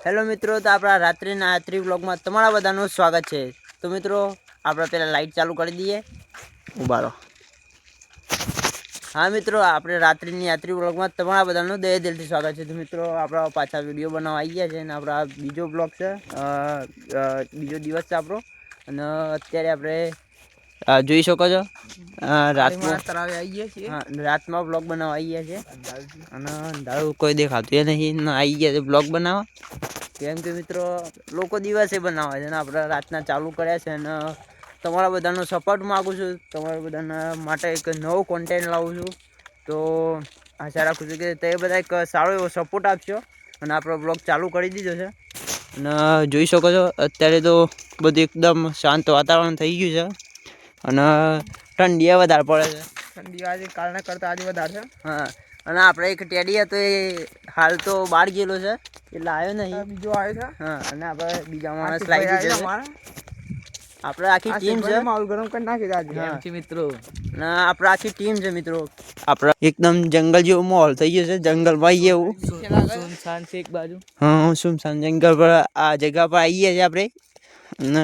Hello મિત્રો, તો આપણા રાત્રિના આત્રી વ્લોગમાં તમારા બધાનું સ્વાગત છે। તો મિત્રો આપણે પહેલાં લાઇટ ચાલુ કરી દઈએ, ઊભા રહો। હા મિત્રો, આપણે રાત્રિની યાત્રી વ્લોગમાં તમારા બધાનું દિલથી સ્વાગત છે। તો મિત્રો આપણા પાછા વિડીયો બનાવવા આવી ગયા છે અને આપણા બીજો બ્લોગ છે, બીજો દિવસ છે આપણો। અને અત્યારે આપણે જોઈ શકો છો રાતમાં બ્લોગ બનાવવા આવી ગયા છે અને દારૂ કોઈ દેખાતું નહીં, આવી ગયા છે બ્લોગ બનાવવા। કેમ કે મિત્રો લોકો દિવસે બનાવે છે ને આપણે રાતના ચાલુ કર્યા છે અને તમારા બધાનો સપોર્ટ માગું છું। તમારા બધાના માટે એક નવો કોન્ટેન્ટ લાવું છું, તો આશા રાખું છું કે તે બધા એક સારો એવો સપોર્ટ આપશો અને આપણો બ્લોગ ચાલુ કરી દીધો છે। અને જોઈ શકો છો અત્યારે તો બધું એકદમ શાંત વાતાવરણ થઈ ગયું છે અને ઠંડી વધારે પડે છે। ઠંડી આજે કાલના કરતાં આજે વધારે છે। હા, અને આપણે એક ટેડી હતો એ હાલ તો બહાર ગયેલો છે એટલે આવ્યો નહીં, બીજો આવ્યો છે। હા, અને આપણે બીજા માણસ લાવી દીધો છે। આપણે આખી ટીમ છે, માહોલ ગરમ કરી નાખી આજે મિત્રો। ના, આપણે આખી ટીમ છે મિત્રો। આપણે એકદમ જંગલ જેવો માહોલ થઈ ગયો છે, જંગલમાં એવું સુનસાન છે એક બાજુ। હા, સુનસાન જંગલ પર આ જગ્યા પર આવીએ છીએ આપણે અને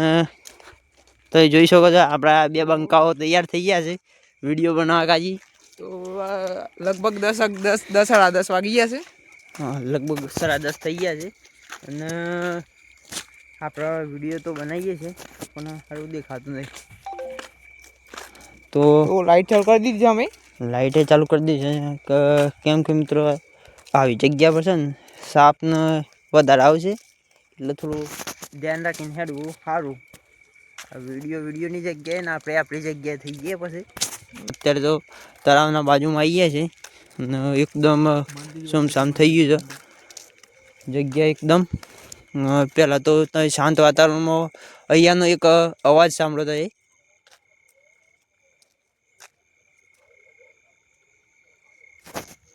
તો જોઈ શકો છો આપણા બે બંકાઓ તૈયાર થઈ ગયા છે વિડીયો બનાવવા કાજી। તો લગભગ 10 વાગી ગયા છે। હા, લગભગ 10:30 થઈ ગયા છે અને આપણે વિડીયો તો બનાવીએ છીએ પણ સારું દેખાતું નહીં, તો લાઇટ ચાલુ કરી દીધી છે। અમે લાઇટે ચાલુ કરી દીધી છે કેમ કે મિત્રો આવી જગ્યા પર છે ને સાપને વધારે આવશે એટલે થોડું ધ્યાન રાખીને હેડવું સારું। વિડીયોની જગ્યાએ ને આપણે આપણી જગ્યાએ થઈ ગયા। પછી અત્યારે તો તળાવના બાજુમાં આવી ગયા છે અને એકદમ સુમસામ થઈ ગયું છે જગ્યા એકદમ। પહેલાં તો શાંત વાતાવરણમાં અહીંયાનો એક અવાજ સાંભળો તો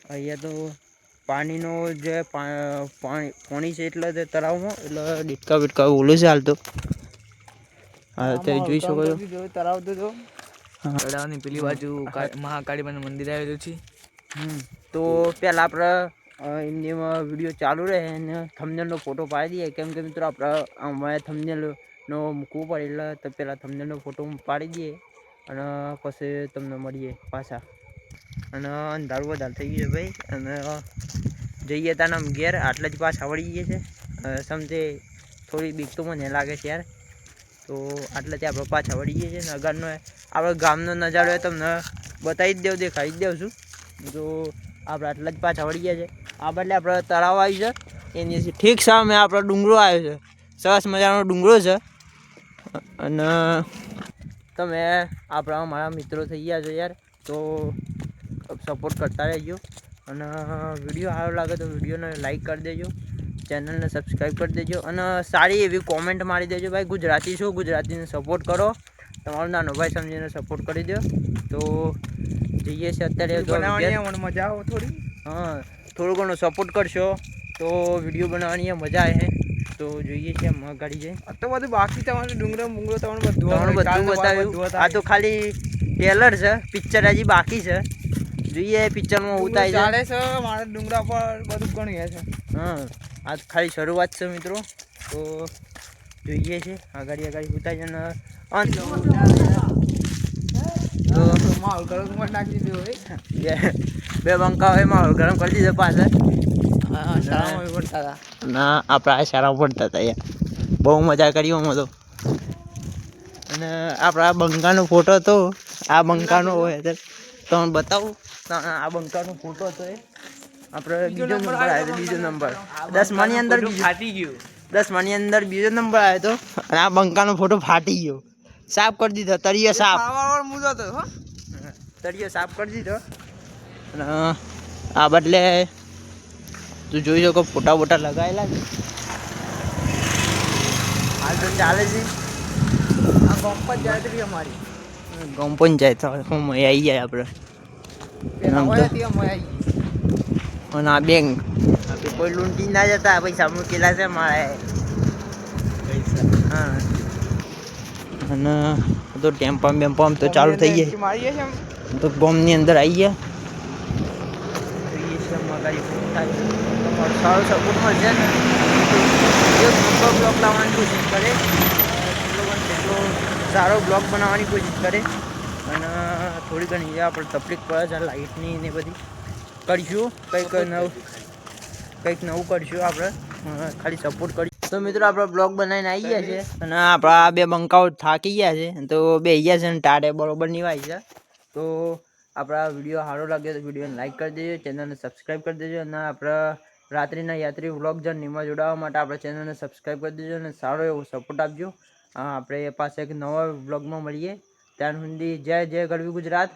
અહીંયા તો પાણીનો જે પાણી છે એટલે તળાવમાં એટલે ડીટકા બીટકા ઓલું છે હાલ તો। અત્યારે જોઈ શકો છો તળાવ તો તળાવની પેલી બાજુ મહાકાળીમાનું મંદિર આવેલું છે। તો પહેલાં આપણે એમની વિડીયો ચાલુ રહે અને થંબનેલનો ફોટો પાડી દઈએ, કેમ કે મિત્રો આપણે અમારે થંબનેલનો મૂકવું પડે એટલે તો પહેલાં થંબનેલનો ફોટો પાડી દઈએ અને પછી તમને મળીએ પાછા। અને અંધારું વધારે થઈ ગયું ભાઈ અને જઈએ તાના ઘેર આટલા જ પાછા વળી ગઈએ છે। સમજે થોડી બીક તો મને લાગે છે યાર, તો આટલાથી આપણે પાછા વળી ગઈએ છીએ ને આગળનો આપણે ગામનો નજારો એ તમને બતાવી જ દેખાડી જ દઉં છું। તો આપણે આટલા જ પાછા વળી ગયા છે। આ બદલે આપણે તળાવ આવ્યું છે એની ઠીક સામે આપણો ડુંગરો આવ્યો છે, સરસ મજાનો ડુંગરો છે અને તમે આપણા મારા મિત્રો થઈ ગયા છો યાર, તો સપોર્ટ કરતા રહેજો અને વિડીયો સારો લાગે તો વિડીયોને લાઈક કરી દેજો, ચેનલને સબસ્ક્રાઈબ કરી દેજો અને સારી એવી કોમેન્ટ મારી દેજો। ભાઈ ગુજરાતી છો, ગુજરાતીને સપોર્ટ કરો, તમારો નાનો ભાઈ સમજીને સપોર્ટ કરી દો। તો જઈએ છીએ અત્યારે મજા આવે થોડી, હા થોડું ઘણું સપોર્ટ કરશો તો વિડીયો બનાવવાની મજા આવે। તો જોઈએ છીએ ગાડી જાય તો બધું બાકી તમારું ડુંગરો મુંગરો તમારું બધું બતાવ્યું। આ તો ખાલી ટ્રેલર છે, પિક્ચર હજી બાકી છે, જોઈએ પિક્ચરમાં ઉતારી ચાલે છે મારા ડુંગરા પર બધું ઘણું છે। હા, આ ખાલી શરૂઆત છે મિત્રો, તો જોઈએ છે આગળ ઉતારી અને તો માહોલ ગરમ નાખી દીધો બે બંકા હોય માહોલ ગરમ કરી દીધો પાછળ। ના, આપણા શાળામાં પડતા હતા યાર, બહુ મજા કરી અમે તો। અને આપણા બંકાનો ફોટો હતો, આ બંકાનો હોય તમને બતાવું, આ બંકાનો ફોટો હતો એ આપણે બીજો નંબર આવ્યો હતો, બીજો નંબર 10માની અંદર ફાટી ગયો, 10માની અંદર બીજો નંબર આવ્યો હતો અને આ બંકાનો ફોટો ફાટી ગયો, સાફ કરી દીધો તળિયો સાફ, તળિયો સાફ કરી દીધો। અને આ બદલે તું જોઈ શકો ફોટા બોટા લગાવેલા છે હાલ તો ચાલે છે। આ ગામ પંચાયત બી અમારી ગામ પંચાયત હું આવી જાય આપણે અને આ બેંક કોઈ લૂંટી ના જતા, પૈસા મૂકેલા છે મારે પૈસા। હા, અને તો ટેમ્પમ બેમ્પમ તો ચાલુ થઈ જાય તો બોમ્બની અંદર આવી ગયા। સારો સપોર્ટ મળશે ને બ્લોગ લાવવાની કોશિશ કરે, જેટલો બને તેટલો સારો બ્લોગ બનાવવાની કોશિશ કરે. અને થોડી ઘણી આપણે તકલીફ પડે છે લાઇટની ને બધી, કરીશું કંઈક નવું કરીશું આપણે, ખાલી સપોર્ટ કરીશું. તો મિત્રો આપણે બ્લોગ બનાવીને આવી ગયા છે અને આપણા આ બે બંકાઓ થાકી ગયા છે, તો બે ગયા છે ને ટાટે બરોબર નિવાય છે. તો આપણા વિડીયો સારો લાગે તો વિડીયોને લાઈક કરી દેજો, ચેનલને સબસ્ક્રાઈબ કરી દેજો. અને આપણા રાત્રિના યાત્રી વ્લોગ જર્નીમાં જોડાવા માટે આપણે ચેનલને સબસ્ક્રાઈબ કરી દેજો અને સારો એવો સપોર્ટ આપજો. આપણે પાસે એક નવા વ્લોગમાં મળીએ. ત્યાં સુધી જય ગરવી ગુજરાત.